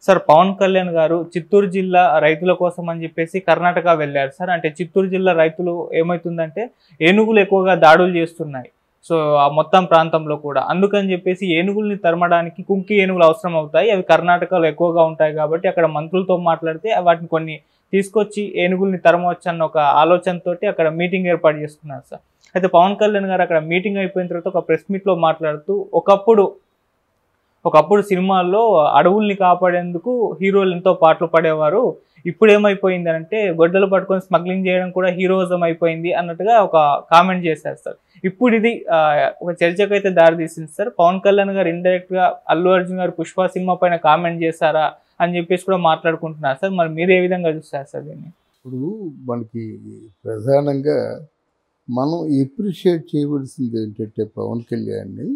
Sir Pawan Kalyan గారు చిత్తూరు జిల్లా రైతుల కోసం అని చెప్పేసి కర్ణాటక వెళ్ళారు సార్. అంటే చిత్తూరు జిల్లా రైతులు ఏమవుతుందంటే ఏనుగులు ఎక్కువగా దాడులు చేస్తున్నాయి. సో ఆ మొత్తం ప్రాంతంలో కూడా అందుకని చెప్పేసి ఏనుగుల్ని తరమడానికి కుంకి ఏనుగులు అవసరం అవుతాయి. అవి కర్ణాటకలో ఎక్కువగా ఉంటాయి కాబట్టి అక్కడ మంత్రులతో మాట్లాడితే వాటిని కొన్ని తీసుకొచ్చి ఏనుగుల్ని తరమవచ్చు అన్న ఒక ఆలోచనతోటి అక్కడ మీటింగ్ ఏర్పాటు చేసుకున్నారు సార్. అయితే పవన్ కళ్యాణ్ గారు అక్కడ మీటింగ్ అయిపోయిన తర్వాత ఒక ప్రెస్ మీట్లో మాట్లాడుతూ ఒకప్పుడు సినిమాల్లో అడవుల్ని కాపాడేందుకు హీరోలు ఎంతో పాటలు పడేవారు. ఇప్పుడు ఏమైపోయింది అంటే గొడ్డలు పట్టుకొని స్మగ్లింగ్ చేయడం కూడా హీరోయిజం అయిపోయింది అన్నట్టుగా ఒక కామెంట్ చేశారు సార్. ఇప్పుడు ఇది ఒక చర్చకైతే దారితీసింది సార్. పవన్ కళ్యాణ్ గారు ఇండైరెక్ట్ గా అల్లు అర్జున్ గారు పుష్ప సినిమా పైన కామెంట్ చేశారా అని చెప్పేసి కూడా మాట్లాడుకుంటున్నారు సార్. మరి మీరు ఏ విధంగా చూస్తారు సార్ దీన్ని? ఇప్పుడు మనకి ప్రధానంగా మనం ఎప్రిషియేట్ చేయవలసింది ఏంటంటే పవన్ కళ్యాణ్ని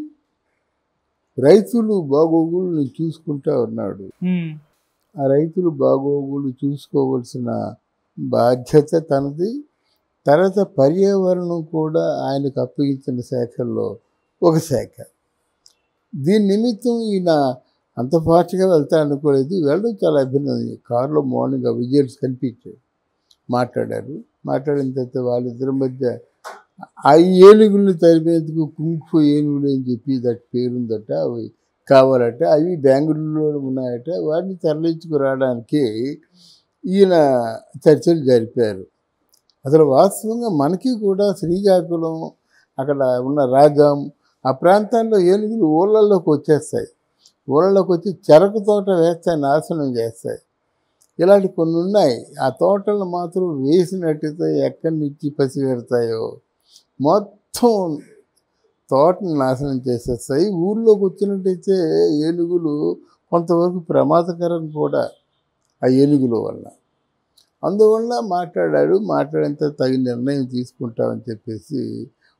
రైతులు బాగోగులు చూసుకుంటా ఉన్నాడు. ఆ రైతులు బాగోగులు చూసుకోవాల్సిన బాధ్యత తనది. తర్వాత పర్యావరణం కూడా ఆయనకు అప్పగించిన శాఖల్లో ఒక శాఖ. దీని నిమిత్తం ఈయన అంత ఫాస్ట్గా వెళ్తా అనుకోలేదు. వెళ్ళడం చాలా అభినందన. కారులో మార్నింగ్ విజువల్స్ కనిపించాడు, మాట్లాడారు. మాట్లాడిన తర్వాత వాళ్ళిద్దరి మధ్య ఆ ఏనుగుల్ని తరిమేందుకు కుంఫు ఏనుగులు అని చెప్పి దాటి పేరుందట, అవి కావాలట, అవి బెంగళూరులో ఉన్నాయట. వాటిని తరలించుకురావడానికి ఈయన చర్చలు జరిపారు. అసలు వాస్తవంగా మనకి కూడా శ్రీకాకుళం, అక్కడ ఉన్న రాజాం, ఆ ప్రాంతాల్లో ఏనుగులు ఊళ్ళల్లోకి వచ్చేస్తాయి. ఊళ్ళలోకి వచ్చి చెరకు తోట వేస్తాయి, నాశనం చేస్తాయి. ఇలాంటి కొన్ని ఉన్నాయి. ఆ తోటలను మాత్రం వేసినట్టయితే ఎక్కడి నుంచి పసిగడతాయో మొత్తం తోటను నాశనం చేసేస్తాయి. ఊళ్ళోకి వచ్చినట్టయితే ఏనుగులు కొంతవరకు ప్రమాదకరం కూడా ఆ ఏనుగుల వల్ల. అందువల్ల మాట్లాడాడు. మాట్లాడినంత తగిన నిర్ణయం తీసుకుంటామని చెప్పేసి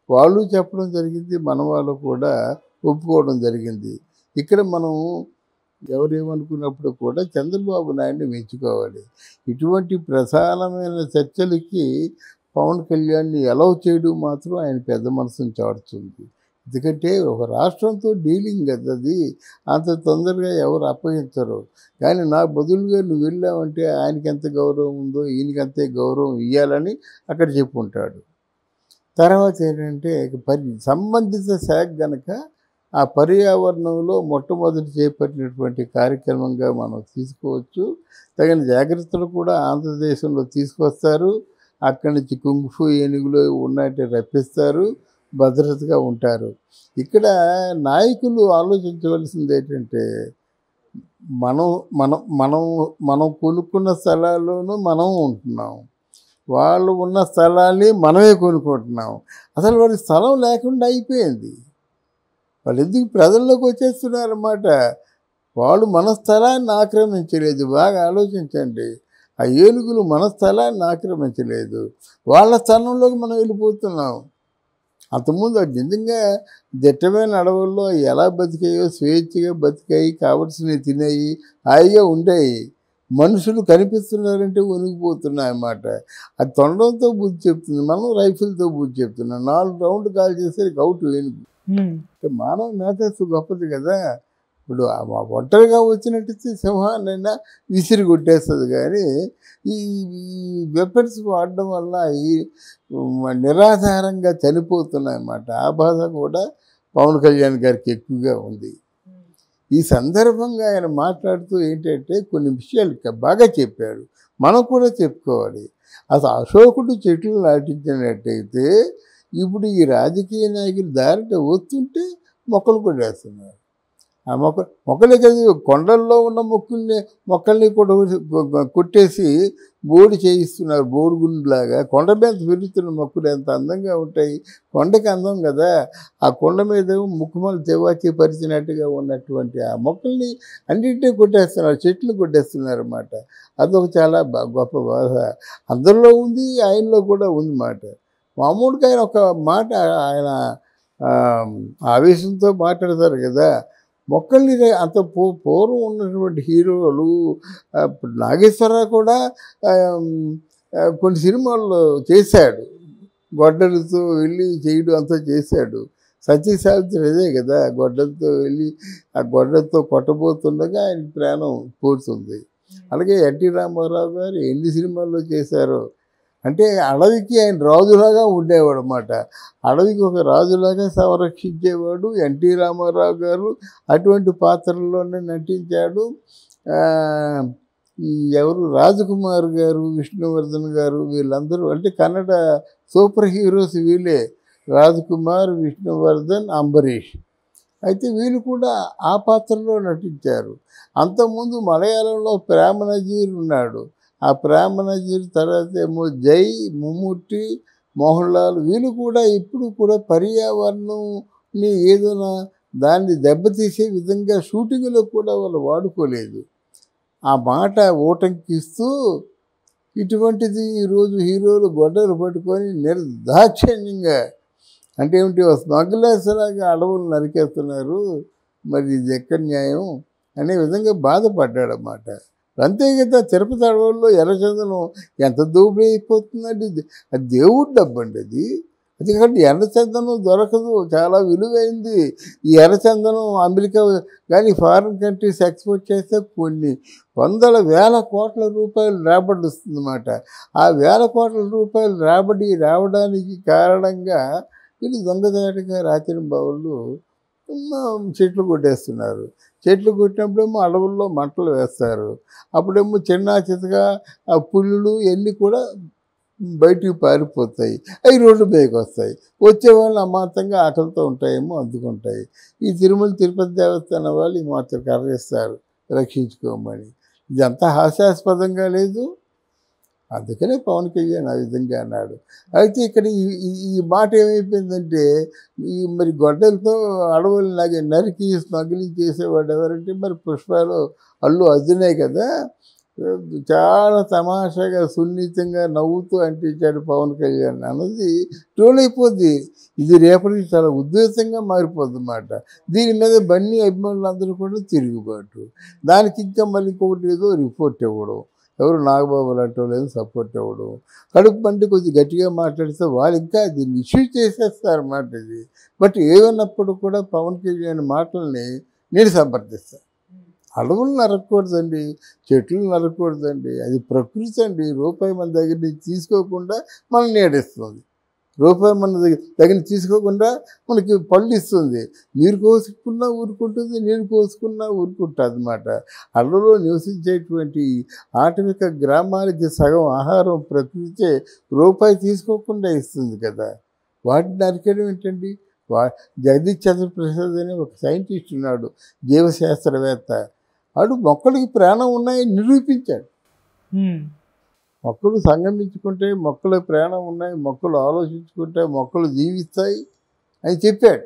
వాళ్ళు చెప్పడం జరిగింది, మన వాళ్ళు కూడా ఒప్పుకోవడం జరిగింది. ఇక్కడ మనం ఎవరేమనుకున్నప్పుడు కూడా చంద్రబాబు నాయుడిని మెచ్చుకోవాలి. ఇటువంటి ప్రధానమైన చర్చలకి పవన్ కళ్యాణ్ని అలౌ చేయడం మాత్రం ఆయన పెద్ద మనసును చాటుతుంది. ఎందుకంటే ఒక రాష్ట్రంతో డీలింగ్ కదా అది, అంత తొందరగా ఎవరు అప్పగించరు. కానీ నా బదులుగా నువ్వు వెళ్ళావంటే ఆయనకి ఎంత గౌరవం ఉందో ఈయనకి అంతే గౌరవం ఇవ్వాలని అక్కడ చెప్పుకుంటాడు. తర్వాత ఏంటంటే సంబంధిత శాఖ కనుక ఆ పర్యావరణంలో మొట్టమొదటి చేపట్టినటువంటి కార్యక్రమంగా మనం తీసుకోవచ్చు. తగిన జాగ్రత్తలు కూడా ఆంధ్రదేశంలో తీసుకొస్తారు. అక్కడి నుంచి కుంఫు ఏనుగులు ఉన్నట్టు రప్పిస్తారు, భద్రతగా ఉంటారు. ఇక్కడ నాయకులు ఆలోచించవలసింది ఏంటంటే మనం మనం మనం మనం కొనుక్కున్న స్థలాల్లోనూ మనం ఉంటున్నాం, వాళ్ళు ఉన్న స్థలాన్ని మనమే కొనుక్కుంటున్నాం. అసలు వాడి స్థలం లేకుండా అయిపోయింది. వాళ్ళు ఎందుకు ప్రజల్లోకి వచ్చేస్తున్నారన్నమాట. వాళ్ళు మన స్థలాన్ని ఆక్రమించలేదు. బాగా ఆలోచించండి. ఆ ఏనుగులు మన స్థలాన్ని ఆక్రమించలేదు, వాళ్ళ స్థలంలోకి మనం వెళ్ళిపోతున్నాం. అంతకుముందు అది నిజంగా దిట్టమైన అడవుల్లో ఎలా బతికాయో, స్వేచ్ఛగా బతికాయి, కావలసినవి తినేయి, హాయిగా ఉండేవి. మనుషులు కనిపిస్తున్నారంటే వణికిపోతున్నాయి అన్నమాట. అది తొండంతో బుద్ధి చెప్తుంది, మనం రైఫిల్తో బుద్ధి చెప్తున్నాం. 4 రౌండ్లు కాల్ చేసేసరికి అవుట్ ఏనుగు. మానవ మేధస్సు గొప్పది కదా. ఇప్పుడు ఒంటరిగా వచ్చినట్టయితే సింహాన్నైనా విసిరి కొట్టేస్తుంది. కానీ ఈ వెపన్స్ వాడడం వల్ల ఈ నిరాధారంగా చనిపోతున్నాయన్నమాట. ఆ బాధ కూడా పవన్ కళ్యాణ్ గారికి ఎక్కువగా ఉంది. ఈ సందర్భంగా ఆయన మాట్లాడుతూ ఏంటంటే కొన్ని విషయాలు బాగా చెప్పాడు, మనం కూడా చెప్పుకోవాలి. అసలు అశోకుడు చెట్లు నాటించినట్టయితే ఇప్పుడు ఈ రాజకీయ నాయకులు దారిట వస్తుంటే మొక్కలు కొట్టేస్తున్నారు. ఆ మొక్కలే కదా, కొండల్లో ఉన్న మొక్కల్ని కూడా కొట్టేసి బోడి చేయిస్తున్నారు. బోరుగుండులాగా కొండ మీద పెరుగుతున్న మొక్కలు ఎంత అందంగా ఉంటాయి. కొండకి అందం కదా. ఆ కొండ మీద ముక్కుమలు తెవాచి పరిచినట్టుగా ఉన్నటువంటి ఆ మొక్కల్ని అన్నింటినీ కొట్టేస్తున్నారు, చెట్లు కొట్టేస్తున్నారు అన్నమాట. అదొక చాలా గొప్ప బాధ అందరిలో ఉంది, ఆయనలో కూడా ఉంది మాట. మామూలుగా ఆయన ఒక మాట, ఆయన ఆవేశంతో మాట్లాడతారు కదా. మొక్కల్ని అంత పూర్వం ఉన్నటువంటి హీరోలు, నాగేశ్వరరావు కూడా కొన్ని సినిమాల్లో చేశాడు, గొడ్డలతో వెళ్ళి చేయడం అంతా చేశాడు. సతీ సావిత్రి అదే కదా, గొడ్డలతో వెళ్ళి ఆ గొడ్డలతో కొట్టబోతుండగా ఆయన ప్రాణం పోతుంది. అలాగే ఎన్టీ రామారావు గారు ఎన్ని సినిమాల్లో చేశారో, అంటే అడవికి ఆయన రాజులాగా ఉండేవాడు అన్నమాట. అడవికి ఒక రాజులాగా సంరక్షించేవాడు ఎన్టీ రామారావు గారు. అటువంటి పాత్రల్లోనే నటించాడు. ఆ, ఈ ఎవరు రాజకుమార్ గారు, విష్ణువర్ధన్ గారు, వీళ్ళందరూ అంటే కన్నడ సూపర్ హీరోస్ వీళ్ళే. రాజకుమార్, విష్ణువర్ధన్, అంబరీష్. అయితే వీళ్ళు కూడా ఆ పాత్రలో నటించారు. అంతకుముందు మలయాళంలో ప్రేమ నజీర్ ఉన్నాడు. ఆ ప్రేమ నజీర్ తర్వాత ఏమో జై, మమ్ముట్టి, మోహన్ లాల్, వీళ్ళు కూడా ఇప్పుడు కూడా పర్యావరణంని ఏదైనా దాన్ని దెబ్బతీసే విధంగా షూటింగ్లో కూడా వాళ్ళు వాడుకోలేదు. ఆ మాట ఊటంకిస్తూ ఇటువంటిది ఈరోజు హీరోలు గొడ్డలు పట్టుకొని నిర్దాక్షిణ్యంగా, అంటే ఏమిటి, స్మగ్లర్స్ లాగా అడవులు నరికేస్తున్నారు, మరి ఇది ఎక్కడ న్యాయం అనే విధంగా బాధపడ్డాడన్నమాట. అంతే కదా, తిరుపతి అడవుల్లో ఎర్రచందనం ఎంత దోపిడీ అయిపోతుందండి. అది దేవుడి డబ్బండి అది. అది కాబట్టి ఎర్రచందనం దొరకదు, చాలా విలువైంది. ఈ ఎర్రచందనం అమెరికా కానీ ఫారిన్ కంట్రీస్ ఎక్స్పోర్ట్ చేస్తే కొన్ని వందల వేల కోట్ల రూపాయలు రాబడి వస్తుందన్నమాట. ఆ వేల కోట్ల రూపాయలు రాబడి రావడానికి కారణంగా వీళ్ళు దొంగదాటిగా రాత్రి బావులు చెట్లు కొట్టేస్తున్నారు. చెట్లు కొట్టినప్పుడేమో అడవుల్లో మంటలు వేస్తారు. అప్పుడేమో చిన్న చితగా ఆ పుల్లులు ఎన్ని కూడా బయటికి పారిపోతాయి. అవి రోడ్డు మీదకి వస్తాయి. వచ్చేవాళ్ళు అమాంతంగా ఆకలితో ఉంటాయేమో అందుకుంటాయి. ఈ తిరుమల తిరుపతి దేవస్థానం వాళ్ళు ఈ మాత్రం కర్రిస్తారు రక్షించుకోమని. ఇదంతా హాస్యాస్పదంగా లేదు. అందుకనే పవన్ కళ్యాణ్ ఆ విధంగా అన్నాడు. అయితే ఇక్కడ ఈ మాట ఏమైపోయిందంటే, ఈ మరి గొడ్డలతో అడవులు లాగే నరికి స్మగ్లింగ్ చేసేవాడు ఎవరంటే మరి పుష్పలో అల్లు అర్జునే కదా. చాలా తమాషాగా సున్నితంగా నవ్వుతూ అంటించాడు పవన్ కళ్యాణ్ అన్నది ట్రోల్ అయిపోద్ది. ఇది రేపటికి చాలా ఉద్దేశంగా మారిపోద్ది అన్నమాట. దీని మీద బన్నీ అభిమానులందరూ కూడా తిరుగుబాటు. దానికి ఇంకా మళ్ళీ ఇంకొకటి ఏదో రిపోర్ట్ ఇవ్వడం, ఎవరు నాగబాబు లాంటి వాళ్ళు సపోర్ట్ ఇవ్వడం, కడుపు పంటి కొద్దిగా గట్టిగా మాట్లాడితే వాళ్ళు ఇంకా దీన్ని ఇష్యూ చేసేస్తారన్నమాట ఇది. బట్ ఏమన్నప్పుడు కూడా పవన్ కళ్యాణ్ మాటల్ని నేను సమర్థిస్తాను. అడవులు నరకూడదండి, చెట్లు నరకూడదండి, అది ప్రకృతి అండి. రూపాయి మన దగ్గర నుంచి తీసుకోకుండా మనం నీడిస్తుంది. రూపాయి మన దగ్గర తీసుకోకుండా మనకి పళ్ళు ఇస్తుంది. మీరు కోసుకున్నా ఊరుకుంటుంది, నేను కోసుకున్నా ఊరుకుంటుంది అన్నమాట. అడవులో నివసించేటువంటి ఆటవిక గ్రామాలకి సగం ఆహారం ప్రకృతే రూపాయి తీసుకోకుండా ఇస్తుంది కదా. వాటిని నరికేయడం ఏంటండి? జగదీష్ చంద్ర ప్రసాద్ అనే ఒక సైంటిస్ట్ ఉన్నాడు, జీవశాస్త్రవేత్త. వాడు మొక్కలకి ప్రాణం ఉన్నాయని నిరూపించాడు. మొక్కలు సంగమించుకుంటే మొక్కల ప్రాణం ఉన్నాయి, మొక్కలు ఆలోచించుకుంటే మొక్కలు జీవిస్తాయి అని చెప్పాడు.